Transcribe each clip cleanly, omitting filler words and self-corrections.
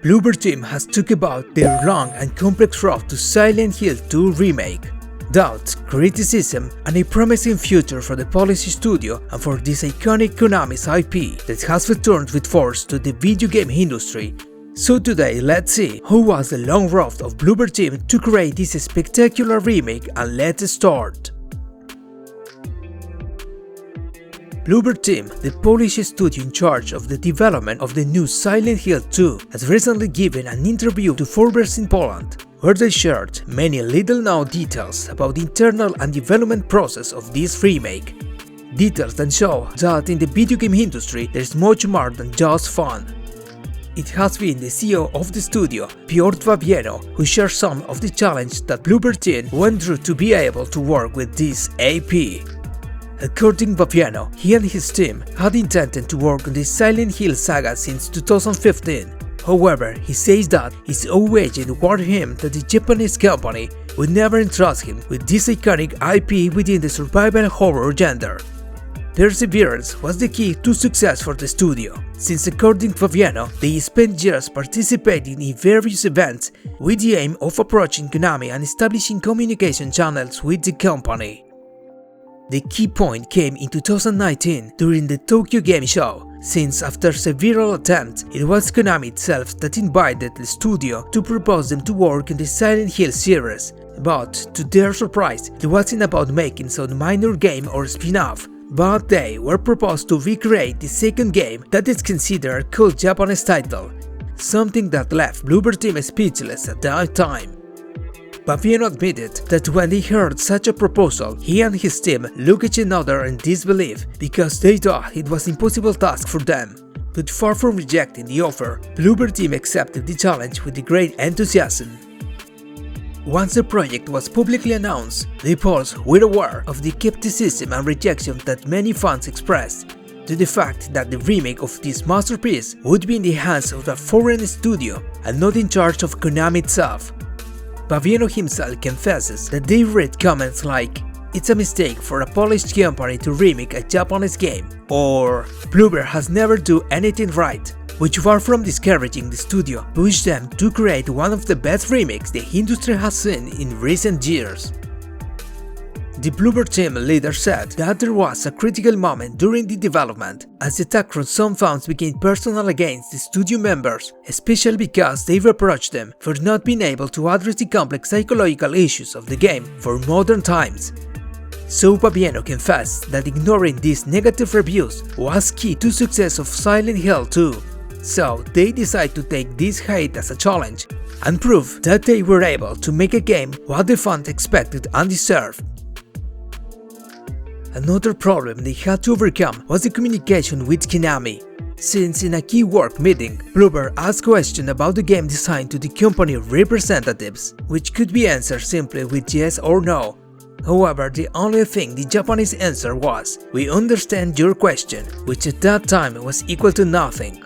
Bloober Team has took about their long and complex road to Silent Hill 2 Remake. Doubt, criticism, and a promising future for the Polish studio and for this iconic KONAMI's IP that has returned with force to the video game industry. So today let's see who was the long road of Bloober Team to create this spectacular remake, and let's start. Bloober Team, the Polish studio in charge of the development of the new Silent Hill 2, has recently given an interview to Forbes in Poland, where they shared many little-known details about the internal and development process of this remake. Details that show that in the video game industry there is much more than just fun. It has been the CEO of the studio, Piotr Wawieno, who shares some of the challenges that Bloober Team went through to be able to work with this IP. According to Wawieno, he and his team had intended to work on the Silent Hill saga since 2015. However, he says that his own agent warned him that the Japanese company would never entrust him with this iconic IP within the survival horror genre. Perseverance was the key to success for the studio, since according to Wawieno, they spent years participating in various events with the aim of approaching Konami and establishing communication channels with the company. The key point came in 2019 during the Tokyo Game Show, since after several attempts, it was Konami itself that invited the studio to propose them to work on the Silent Hill series, but to their surprise, it wasn't about making some minor game or spin-off, but they were proposed to recreate the second game that is considered a cult Japanese title, something that left Bloober Team speechless at that time. Wawieno admitted that when they heard such a proposal, he and his team looked at each other in disbelief because they thought it was an impossible task for them. But far from rejecting the offer, Bloober Team accepted the challenge with great enthusiasm. Once the project was publicly announced, the Poles were aware of the skepticism and rejection that many fans expressed to the fact that the remake of this masterpiece would be in the hands of a foreign studio and not in charge of Konami itself. Wawieno himself confesses that they read comments like, "It's a mistake for a Polish company to remake a Japanese game," or "Bloober has never done anything right," which far from discouraging the studio, pushed them to create one of the best remakes the industry has seen in recent years. The Bloober Team leader said that there was a critical moment during the development, as the attack from some fans became personal against the studio members, especially because they reproached them for not being able to address the complex psychological issues of the game for modern times. So Wawieno confessed that ignoring these negative reviews was key to success of Silent Hill 2. So they decided to take this hate as a challenge and prove that they were able to make a game what the fans expected and deserved. Another problem they had to overcome was the communication with Konami, since in a key work meeting, Bloober asked questions about the game design to the company representatives, which could be answered simply with yes or no. However, the only thing the Japanese answer was, "We understand your question," which at that time was equal to nothing.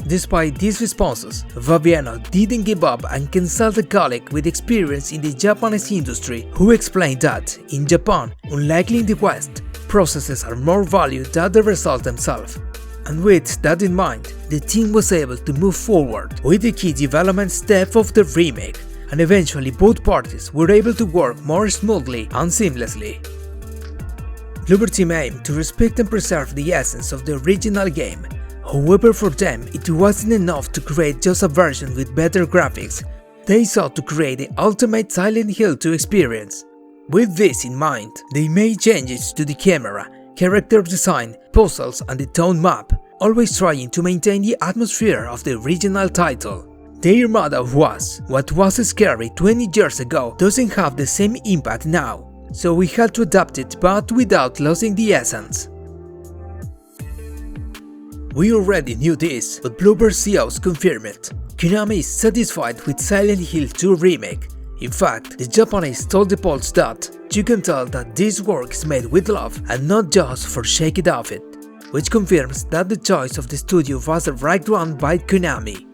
Despite these responses, Wawieno didn't give up and consulted a colleague with experience in the Japanese industry who explained that, in Japan, unlike in the West, processes are more valued than the results themselves. And with that in mind, the team was able to move forward with the key development step of the remake, and eventually both parties were able to work more smoothly and seamlessly. Bloober Team aimed to respect and preserve the essence of the original game. However, for them, it wasn't enough to create just a version with better graphics. They sought to create the ultimate Silent Hill 2 experience. With this in mind, they made changes to the camera, character design, puzzles and the tone map, always trying to maintain the atmosphere of the original title. Their motto was, "What was scary 20 years ago doesn't have the same impact now, so we had to adapt it but without losing the essence." We already knew this, but Bloober CEOs confirmed it. Konami is satisfied with Silent Hill 2 Remake. In fact, the Japanese told the Poles that you can tell that this work is made with love and not just for shake it off it, which confirms that the choice of the studio was the right one by Konami.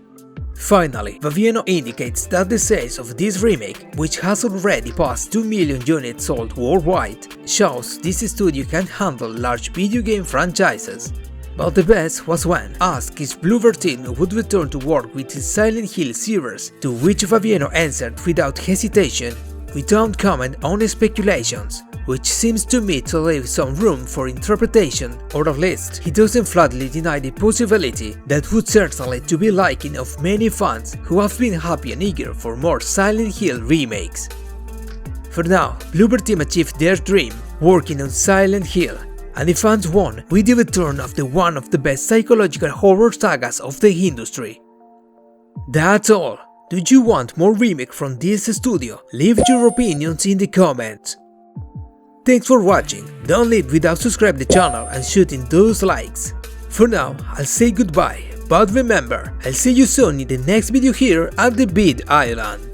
Finally, Wawieno indicates that the sales of this remake, which has already passed 2 million units sold worldwide, shows this studio can handle large video game franchises. But the best was when asked if Bloober Team would return to work with his Silent Hill series, to which Fabiano answered without hesitation, "We don't comment on speculations," which seems to me to leave some room for interpretation, or at least he doesn't flatly deny the possibility that would certainly to be liking of many fans who have been happy and eager for more Silent Hill remakes. For now, Bloober Team achieved their dream, working on Silent Hill, and the fans won with the return of one of the best psychological horror sagas of the industry. That's all. Do you want more remake from this studio? Leave your opinions in the comments. Thanks for watching. Don't leave without subscribing the channel and shooting those likes. For now, I'll say goodbye, but remember, I'll see you soon in the next video here at the Beat Island.